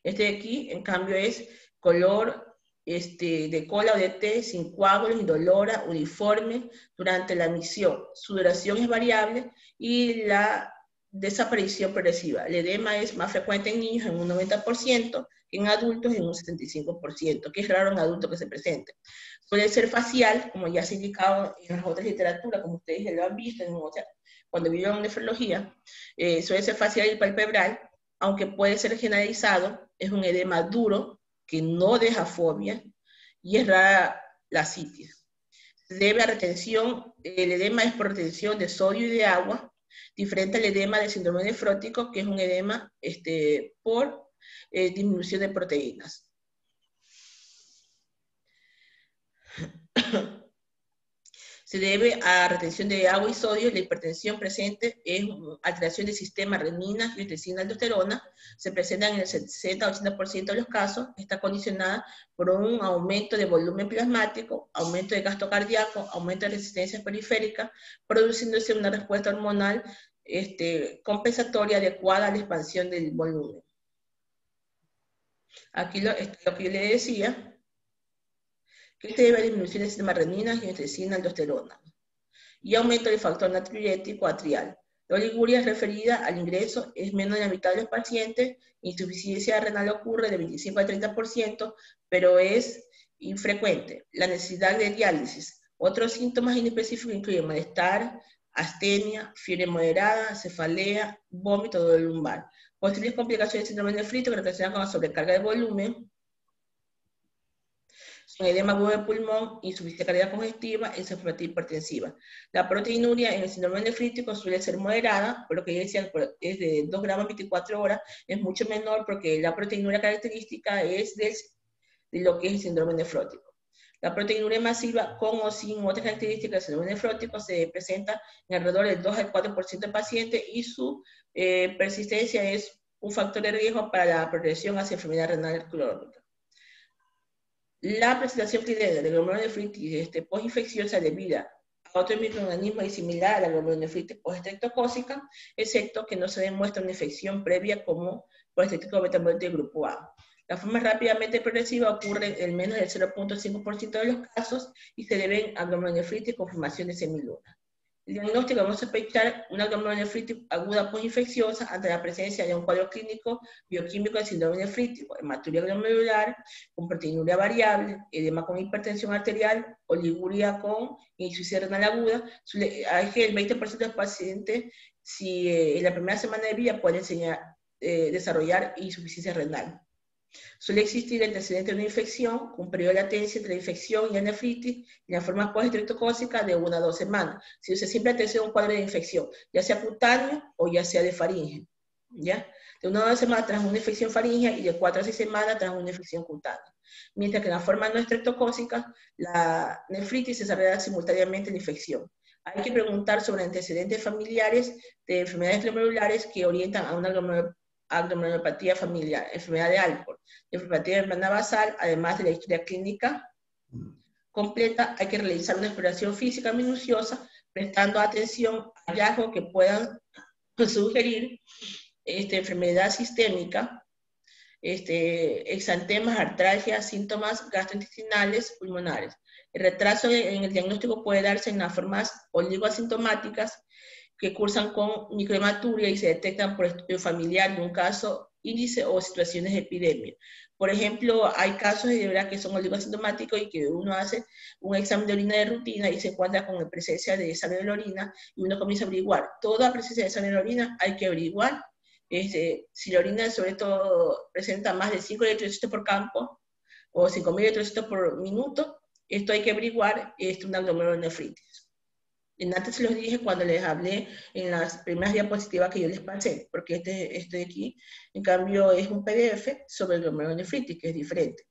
Este de aquí, en cambio, es color de cola o de té, sin coágulos, indolora, uniforme durante la misión. Su duración es variable y la desaparición progresiva. El edema es más frecuente en niños en un 90%, que en adultos en un 75%, que es raro en adultos que se presente. Suele ser facial, como ya se ha indicado en las otras literaturas, como ustedes ya lo han visto, cuando vieron nefrología, suele ser facial y palpebral, aunque puede ser generalizado, es un edema duro, que no deja fobia, y es rara la citis. Se debe a retención, el edema es por retención de sodio y de agua, diferente al edema del síndrome nefrótico, que es un edema por disminución de proteínas. Se debe a retención de agua y sodio. La hipertensión presente es alteración del sistema renina, angiotensina, aldosterona. Se presenta en el 60-80% de los casos. Está condicionada por un aumento de volumen plasmático, aumento de gasto cardíaco, aumento de resistencia periférica, produciéndose una respuesta hormonal compensatoria adecuada a la expansión del volumen. Aquí lo que yo le decía, que se debe a disminución del sistema renina, angiotensina, aldosterona, y aumento del factor natriurético atrial. La oliguria referida al ingreso es menos de la mitad de los pacientes, insuficiencia renal ocurre de 25 al 30%, pero es infrecuente. La necesidad de diálisis. Otros síntomas inespecíficos incluyen malestar, astenia, fiebre moderada, cefalea, vómito, dolor lumbar. Posibles complicaciones del síndrome nefrítico relacionadas con la sobrecarga de volumen son edema agudo del pulmón, insuficiencia cardíaca congestiva, encefalitis hipertensiva. La proteinuria en el síndrome nefrítico suele ser moderada, por lo que yo decía, es de 2 gramos en 24 horas, es mucho menor porque la proteinuria característica es de lo que es el síndrome nefrótico. La proteinuria masiva, con o sin otras características del síndrome nefrótico, se presenta en alrededor del 2 al 4% de pacientes y su persistencia es un factor de riesgo para la progresión hacia enfermedad renal crónica. La presentación clínica de glomerulonefritis postinfecciosa debida a otro microorganismo es similar a la glomerulonefritis postestreptocócica, excepto que no se demuestra una infección previa como por estreptococcus beta-hemolítico de grupo A. La forma rápidamente progresiva ocurre en menos del 0.5% de los casos y se deben a glomerulonefritis con formación de semiluna. El diagnóstico, vamos a sospechar una glomerulonefritis aguda postinfecciosa ante la presencia de un cuadro clínico bioquímico de síndrome nefrítico, hematuria glomerular, con proteinuria variable, edema con hipertensión arterial, oliguria con insuficiencia renal aguda. Hay que el 20% de los pacientes, si en la primera semana de vida, pueden desarrollar insuficiencia renal. Suele existir antecedente de una infección, con un periodo de latencia entre la infección y la nefritis, en la forma postestreptocócica de 1 a 2 semanas. Si se siempre antecede un cuadro de infección, ya sea cutáneo o ya sea de faringe, ¿ya? de 1 a 2 semanas tras una infección faríngea y de 4 a 6 semanas tras una infección cutánea. Mientras que en la forma no estreptocócica, la nefritis se desarrolla simultáneamente en la infección. Hay que preguntar sobre antecedentes familiares de enfermedades glomerulares que orientan a una glomerulopatía familiar, enfermedad de Alport, nefropatía de membrana basal, además de la historia clínica completa. Hay que realizar una exploración física minuciosa, prestando atención a hallazgos que puedan sugerir enfermedad sistémica, exantemas, artralgias, síntomas gastrointestinales, pulmonares. El retraso en el diagnóstico puede darse en las formas oligoasintomáticas que cursan con microhematuria y se detectan por estudio familiar de un caso índice o situaciones de epidemia. Por ejemplo, hay casos de verdad que son oligoasintomáticos y que uno hace un examen de orina de rutina y se encuentra con la presencia de sangre de la orina y uno comienza a averiguar. Toda presencia de sangre de la orina hay que averiguar. Si la orina sobre todo presenta más de 5 eritrocitos por campo o 5.000 eritrocitos por minuto, esto hay que averiguar, una glomerulonefritis. Antes se los dije cuando les hablé en las primeras diapositivas que yo les pasé, porque este de aquí, en cambio, es un PDF sobre el glomerulonefritis, que es diferente.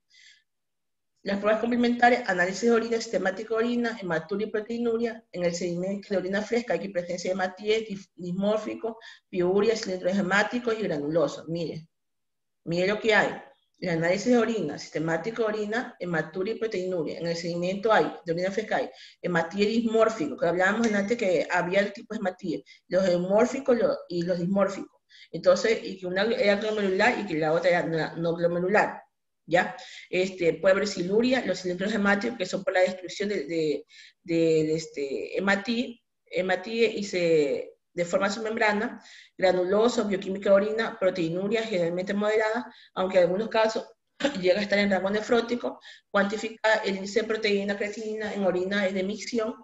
Las pruebas complementarias: análisis de orina, sistemático de orina, hematuria y proteinuria. En el sedimento de orina fresca hay presencia de hematíes, dismórfico, piuria, cilindros hemáticos y granulosos. Mire lo que hay. El análisis de orina, sistemático de orina, hematuria y proteinuria. En el sedimento hay, de orina fresca hay, hematíes dismórficos, que hablábamos antes que había el tipo de hematíes, los hemórficos y los dismórficos. Entonces, y que una era glomerular y que la otra era no glomerular. ¿Ya? Puede haber siluria, los cilindros hemáticos, que son por la destrucción de hematíes y se deforma su membrana, granuloso, bioquímica de orina, proteinuria generalmente moderada, aunque en algunos casos llega a estar en rango nefrótico. Cuantifica el índice de proteína creatinina en orina de micción,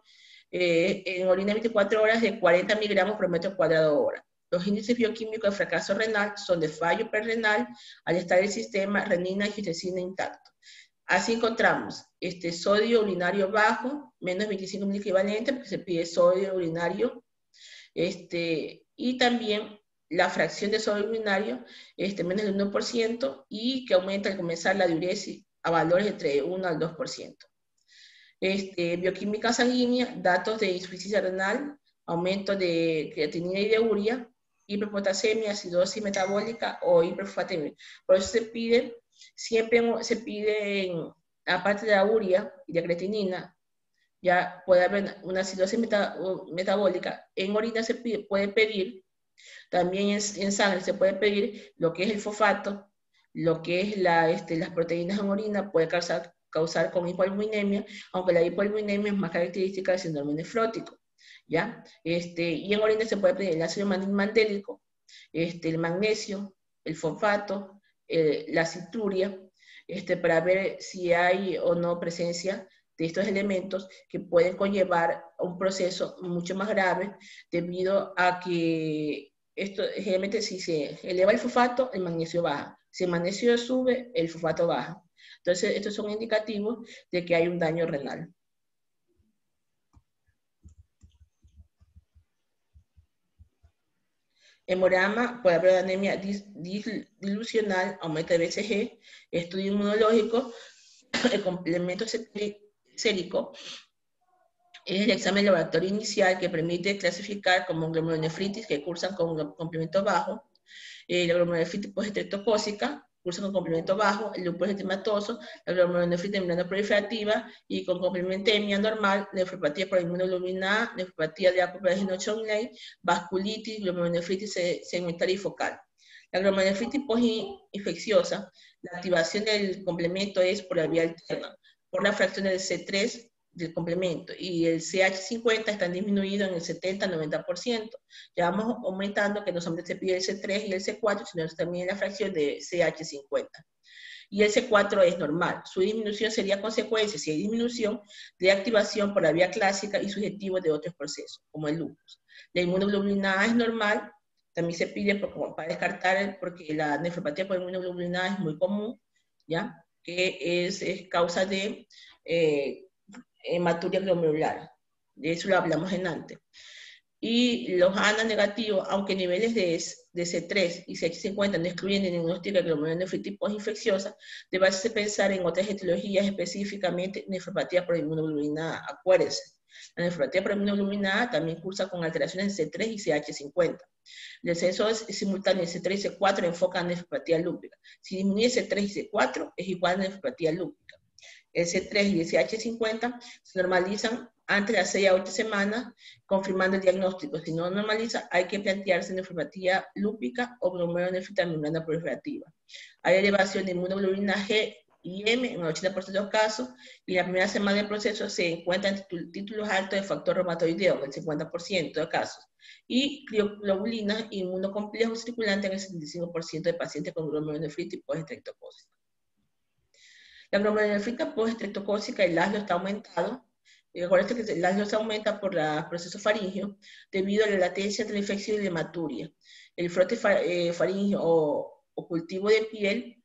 en orina 24 horas de 40 miligramos por metro cuadrado hora. Los índices bioquímicos de fracaso renal son de fallo perrenal al estar el sistema renina y angiotensina intacto. Así encontramos sodio urinario bajo, menos 25 mil equivalente, porque se pide sodio urinario, y también la fracción de sodio urinario menos del 1% y que aumenta al comenzar la diuresis a valores entre 1 al 2%. Bioquímica sanguínea, datos de insuficiencia renal, aumento de creatinina y de urea, hiperpotasemia, acidosis metabólica o hiperfosfatemia. Por eso siempre se pide, aparte de la urea y de creatinina, ya puede haber una acidosis metabólica. En orina se puede pedir, también en sangre se puede pedir lo que es el fosfato, lo que es las proteínas en orina, puede causar con hipoalbuminemia, aunque la hipoalbuminemia es más característica del síndrome nefrótico. ¿Ya? Y en orina se puede pedir el ácido mandélico, el magnesio, el fosfato, la citruria, para ver si hay o no presencia de estos elementos que pueden conllevar a un proceso mucho más grave, debido a que generalmente si se eleva el fosfato, el magnesio baja. Si el magnesio sube, el fosfato baja. Entonces, estos son indicativos de que hay un daño renal. Hemograma, puede haber anemia dilucional, aumento de BCG, estudio inmunológico, el complemento sérico es el examen de laboratorio inicial que permite clasificar como glomerulonefritis que cursan con complemento bajo, la glomerulonefritis postestreptocócica, cursan con complemento bajo, el lupus eritematoso, la glomerulonefritis membrana proliferativa y con complementemia normal, nefropatía por inmunoglobulina A, nefropatía de Apoplagia-Chonley, vasculitis, glomerulonefritis segmentaria y focal. La glomerulonefritis postinfecciosa, la activación del complemento es por la vía alterna, por la fracción del C3 del complemento, y el CH50 está disminuido en el 70-90%. Ya vamos aumentando, que no solamente se pide el C3 y el C4, sino también la fracción de CH50. Y el C4 es normal. Su disminución sería consecuencia, si hay disminución, de activación por la vía clásica y subjetivo de otros procesos, como el lupus. La inmunoglobulina A es normal, también se pide para descartar, porque la nefropatía por inmunoglobulina A es muy común, ¿ya? Que es causa de hematuria glomerular. De eso lo hablamos en antes. Y los ANA negativos, aunque niveles de C3 y CH50 no excluyen el diagnóstico de glomerulonefritis postinfecciosa, debe hacerse pensar en otras etiologías, específicamente nefropatía por inmunoglobulina A. Acuérdense, la nefropatía por inmunoglobulina A también cursa con alteraciones en C3 y CH50. El descenso simultáneo de C3 y C4 enfoca en nefropatía lúpica. Si disminuye C3 y C4, es igual a nefropatía lúpica. El C3 y el CH50 se normalizan antes de las 6 a 8 semanas, confirmando el diagnóstico. Si no normaliza, hay que plantearse nefropatía lúpica o glomerulonefritis membrana proliferativa. Hay elevación de inmunoglobulina G y M en el 80% de los casos, y en la primera semana del proceso se encuentran títulos altos de factor reumatoideo en el 50% de casos, y crioglobulinas inmunocomplejos circulantes en el 75% de pacientes con glomerulonefritis postestreptocócica. La glomerulonefritis postestreptocócica, el ASLO está aumentado. Recuerden que el ASLO se aumenta por el proceso faríngeo debido a la latencia entre la infección y la hematuria. El frote faríngeo o cultivo de piel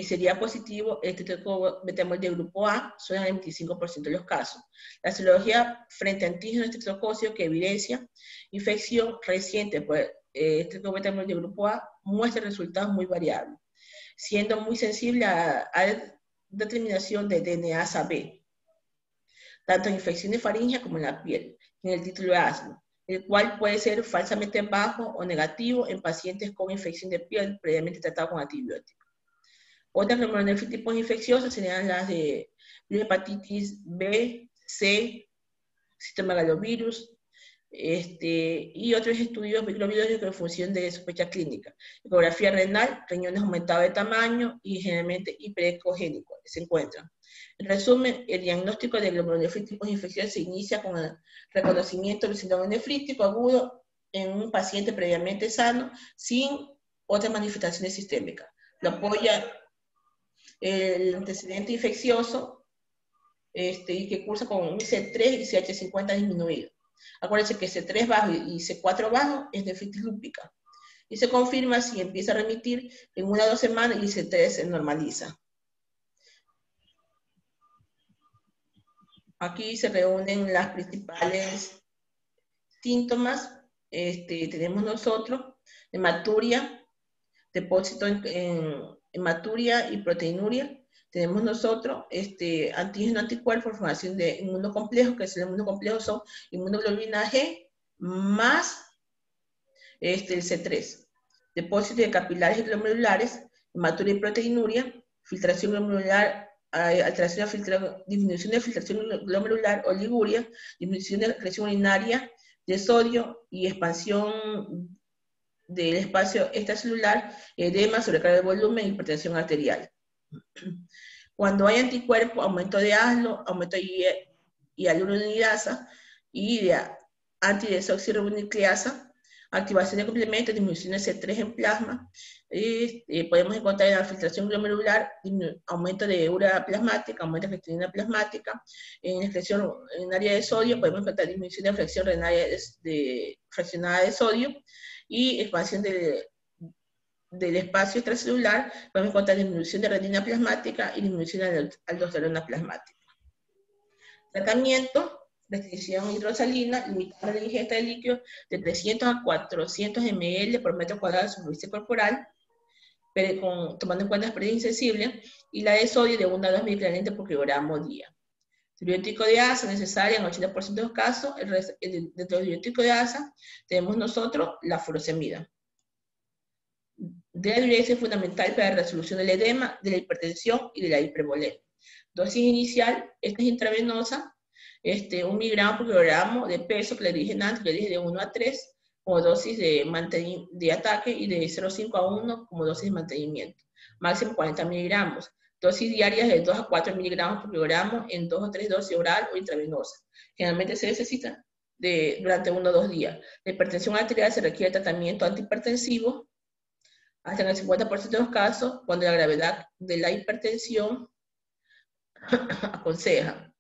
sería positivo el tetracobetamol de grupo A, son el 25% de los casos. La serología frente a antígenos tetracócidos que evidencia infección reciente por tetracobetamol de grupo A muestra resultados muy variables, siendo muy sensible a determinación de DNA-SAB, tanto en infecciones faríngeas como en la piel, en el título de asma, el cual puede ser falsamente bajo o negativo en pacientes con infección de piel previamente tratados con antibióticos. Otras glomerulonefritis postinfecciosas serían las de hepatitis B, C, citomegalovirus, y otros estudios microbiológicos en función de sospecha clínica. Ecografía renal, riñones aumentados de tamaño y generalmente hiperecogénicos se encuentran. En resumen, el diagnóstico de glomerulonefritis postinfecciosa se inicia con el reconocimiento del síndrome nefrítico agudo en un paciente previamente sano sin otras manifestaciones sistémicas. Lo apoya el antecedente infeccioso y que cursa con un C3 y CH50 disminuido. Acuérdense que C3 bajo y C4 bajo es nefritis lúpica. Y se confirma si empieza a remitir en 1 o 2 semanas y C3 se normaliza. Aquí se reúnen las principales síntomas. Tenemos nosotros hematuria, depósito en hematuria y proteinuria. Tenemos nosotros antígeno anticuerpo, formación de inmunocomplejos, que el inmunocomplejo son inmunoglobulina G más el C3. Depósito de capilares y glomerulares, hematuria y proteinuria, filtración glomerular, alteración de disminución de filtración glomerular, oliguria, disminución de presión urinaria de sodio y expansión del espacio extracelular, edema, sobrecarga de volumen, hipertensión arterial. Cuando hay anticuerpos, aumento de ASLO, aumento de hialuronidasa y de antidesoxirribonucleasa, activación de complementos, disminución de C3 en plasma, podemos encontrar en la filtración glomerular, aumento de urea plasmática, aumento de creatinina plasmática, en la excreción urinaria de sodio, podemos encontrar disminución de fracción renal fraccionada de sodio, y expansión del espacio extracelular, podemos encontrar disminución de renina plasmática y disminución de aldosterona plasmática. Tratamiento: restricción hidrosalina, limitando la ingesta de líquidos de 300 a 400 ml por metro cuadrado de superficie corporal, pero tomando en cuenta las pérdidas insensibles, y la de sodio de 1 a 2 microlitros por kilogramo día. Antibiótico de asa necesaria en 80% de los casos. Dentro del antibiótico de asa tenemos nosotros la furosemida. De la diuresis es fundamental para la resolución del edema, de la hipertensión y de la hipervolemia. Dosis inicial, esta es intravenosa, 1 miligramo por kilogramo de peso, que le dije antes, que le dije de 1 a 3, como dosis de ataque, y de 0,5 a 1 como dosis de mantenimiento. Máximo 40 miligramos. Dosis diarias de 2 a 4 miligramos por kilogramo en 2 o 3 dosis oral o intravenosa. Generalmente se necesita durante 1 o 2 días. La hipertensión arterial se requiere tratamiento antihipertensivo hasta en el 50% de los casos, cuando la gravedad de la hipertensión aconseja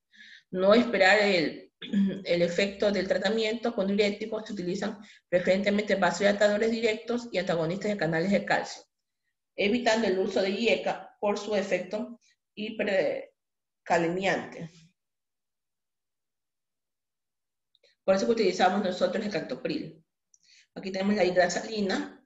no esperar el efecto del tratamiento con diuréticos. Se utilizan preferentemente vasodilatadores directos y antagonistas de canales de calcio, evitando el uso de IECA por su efecto hipercalemiante. Por eso que utilizamos nosotros el captopril. Aquí tenemos la hidrasalina.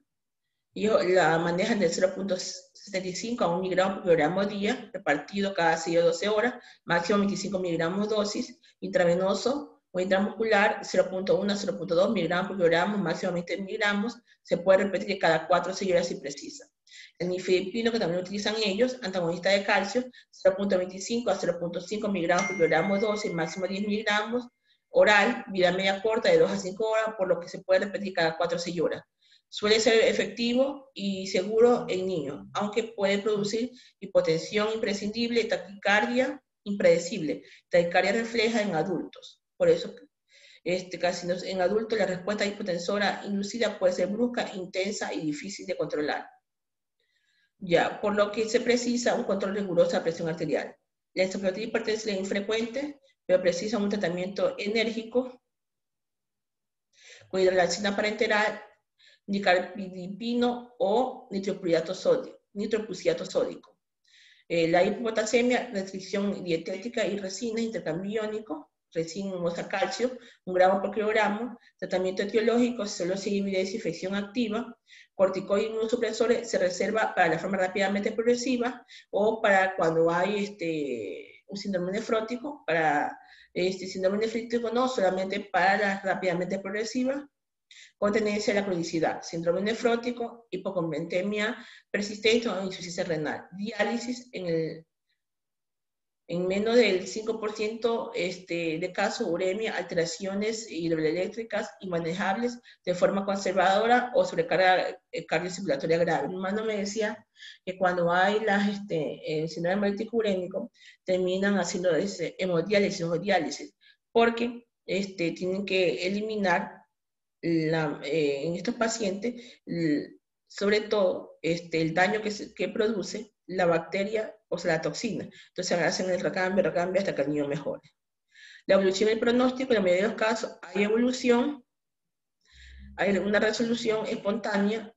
Ellos la manejan de 0.75 a 1 miligramo por kilogramo día, repartido cada 6 o 12 horas, máximo 25 miligramos dosis, intravenoso o intramuscular 0.1 a 0.2 miligramos por kilogramo, máximo 20 miligramos, se puede repetir cada 4 o 6 horas si precisa. El nifedipino, que también utilizan ellos, antagonista de calcio, 0.25 a 0.5 miligramos por kilogramo dosis, máximo 10 miligramos, oral, vida media corta de 2 a 5 horas, por lo que se puede repetir cada 4 o 6 horas. Suele ser efectivo y seguro en niños, aunque puede producir hipotensión imprescindible, taquicardia impredecible, taquicardia refleja en adultos. Por eso, casi en adultos la respuesta hipotensora inducida puede ser brusca, intensa y difícil de controlar. Ya, por lo que se precisa un control riguroso de la presión arterial. La encefalitis hipertensiva es infrecuente, pero precisa un tratamiento enérgico con hidralazina parenteral, dicarbidipino o nitroprusiato sódico. La hipopotasemia, restricción dietética y resina, intercambio iónico, resina muestra calcio, 1 gramo por kilogramo, tratamiento etiológico, solo si hay evidencia de infección activa, corticoide inmunosupresores se reserva para la forma rápidamente progresiva o para cuando hay un síndrome nefrótico, para síndrome nefrítico no, solamente para la rápidamente progresiva, con tendencia a la cronicidad, síndrome nefrótico, hipocompentemia persistente o insuficiencia renal, diálisis en menos del 5% de casos, uremia, alteraciones hidroeléctricas inmanejables de forma conservadora o sobrecarga cardiocirculatoria grave. Mi hermano me decía que cuando hay el síndrome hemolítico urémico, terminan haciendo hemodiálisis o diálisis, porque tienen que eliminar en estos pacientes, sobre todo el daño que produce la bacteria, o sea, la toxina. Entonces hacen el recambio hasta que el niño mejore. La evolución del pronóstico, en la mayoría de los casos hay evolución, hay una resolución espontánea,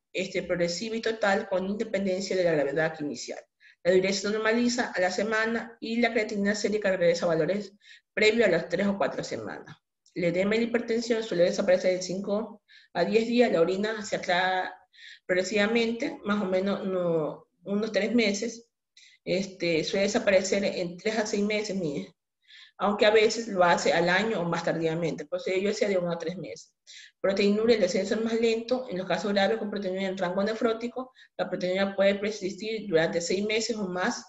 progresiva y total con independencia de la gravedad inicial. La diuresis se normaliza a la semana y la creatinina sérica regresa a valores previos a las 3 o 4 semanas. El edema y la hipertensión suele desaparecer de 5 a 10 días, la orina se aclara progresivamente, más o menos unos 3 meses, suele desaparecer en 3 a 6 meses, mire, aunque a veces lo hace al año o más tardíamente, por eso yo decía de 1 a 3 meses. Proteinuria, el descenso es más lento, en los casos graves con proteinuria en rango nefrótico, la proteinuria puede persistir durante 6 meses o más,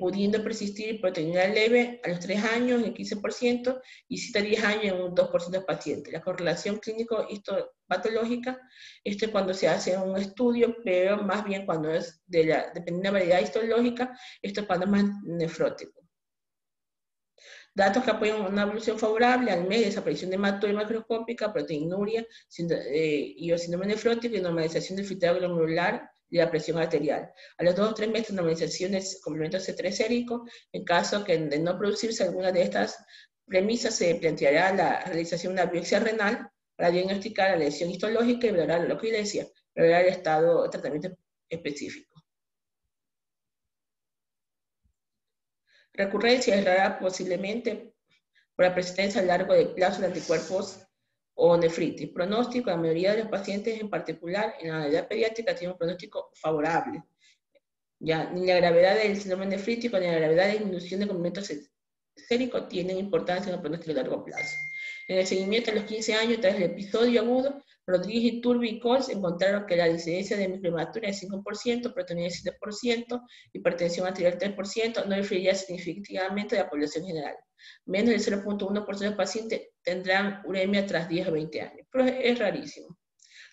pudiendo persistir proteinuria leve a los 3 años en 15% y 7 a 10 años en un 2% de pacientes. La correlación clínico-histopatológica, cuando se hace un estudio, pero más bien cuando es dependiendo de la variedad histológica, esto es cuando es más nefrótico. Datos que apoyan una evolución favorable al mes, desaparición de hematuria macroscópica, proteinuria, y el síndrome nefrótico y normalización del filtrado glomerular y la presión arterial. A los 2 o 3 meses, normalización de complemento C3 sérico. En caso de no producirse alguna de estas premisas, se planteará la realización de una biopsia renal para diagnosticar la lesión histológica y valorar lo que le decía, valorar el estado de tratamiento específico. Recurrencia es rara posiblemente por la persistencia a largo de plazo de anticuerpos o nefritis. Pronóstico, la mayoría de los pacientes en particular en la edad pediátrica tiene un pronóstico favorable. Ya, ni la gravedad del síndrome nefrítico ni la gravedad de disminución de complemento sérico tienen importancia en el pronóstico a largo plazo. En el seguimiento a los 15 años, tras el episodio agudo, Rodríguez, Iturbi y Coles encontraron que la incidencia de microhematuria es 5%, proteinuria es 7%, hipertensión arterial 3%, no influiría significativamente en la población general. Menos del 0.1% de pacientes tendrán uremia tras 10 o 20 años, pero es rarísimo.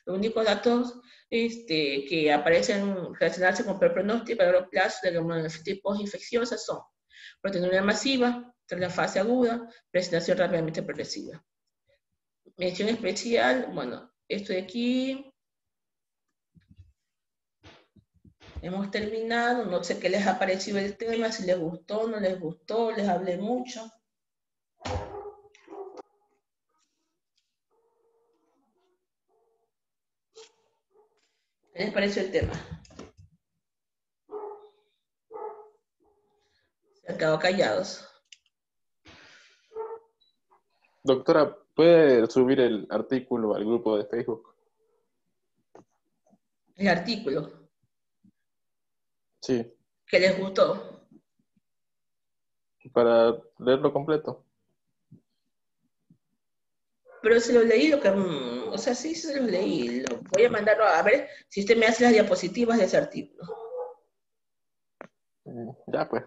Los únicos datos que aparecen relacionarse con el pronóstico a largo plazo de la hemorragia postinfecciosa son proteinuria masiva, tras la fase aguda, presentación rápidamente progresiva. Mención especial, bueno, esto de aquí. Hemos terminado, no sé qué les ha parecido el tema, si les gustó, no les gustó, les hablé mucho. ¿Qué les pareció el tema? Se han quedado callados. Doctora, puede subir el artículo al grupo de Facebook. El artículo Sí, que les gustó. para leerlo completo. Pero se lo leí, o sea, sí se lo leí. Voy a mandarlo a ver si usted me hace las diapositivas de ese artículo. Ya pues.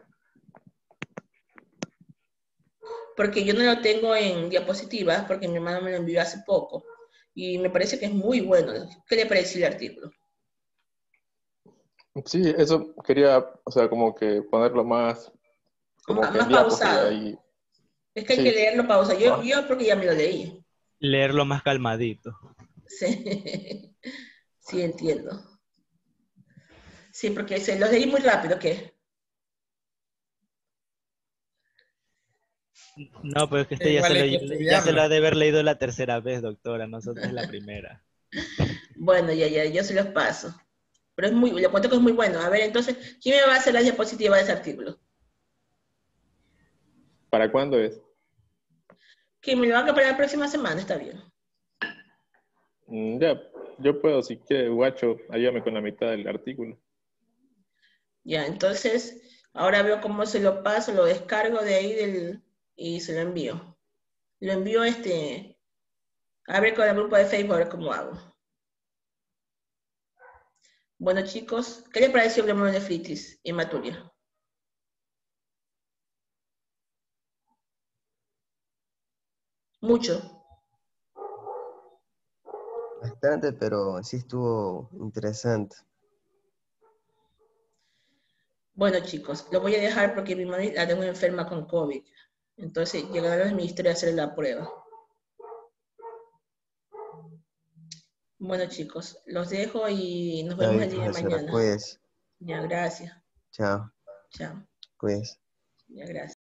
Porque yo no lo tengo en diapositivas, porque mi hermano me lo envió hace poco. Y me parece que es muy bueno. ¿Qué le parece el artículo? Sí, eso quería, o sea, como que ponerlo más, como que en Más diapos y pausado. ahí. Es que hay que Sí. leerlo pausado. Yo porque ya me lo leí. Leerlo más calmadito. Sí, sí entiendo. Sí, porque se los leí muy rápido, ¿qué? No, pues que este Igual hay que ya se lo ha estudiarlo. de haber leído la tercera vez, doctora. Nosotros es la primera. Bueno, yo se los paso. Pero le cuento que es muy bueno. A ver, entonces, ¿quién me va a hacer la diapositiva de ese artículo? ¿Para cuándo es? Que me lo haga para la próxima semana, está bien. Ya, yo puedo, si quiere, guacho, ayúdame con la mitad del artículo. Ya, entonces, ahora veo cómo se lo paso, lo descargo de ahí y se lo envío. Lo envío a ver con el grupo de Facebook, a ver cómo hago. Bueno, chicos, ¿qué les pareció el de Fritis y Maturia? Mucho. Bastante, pero sí estuvo interesante. Bueno, chicos, lo voy a dejar porque mi madre la tengo enferma con COVID. Entonces, llegará al ministerio a hacer la prueba. Bueno, chicos, los dejo y nos Está vemos bien, el día de profesora, mañana. pues, Ya, gracias. chao, Chao. pues. Ya, gracias.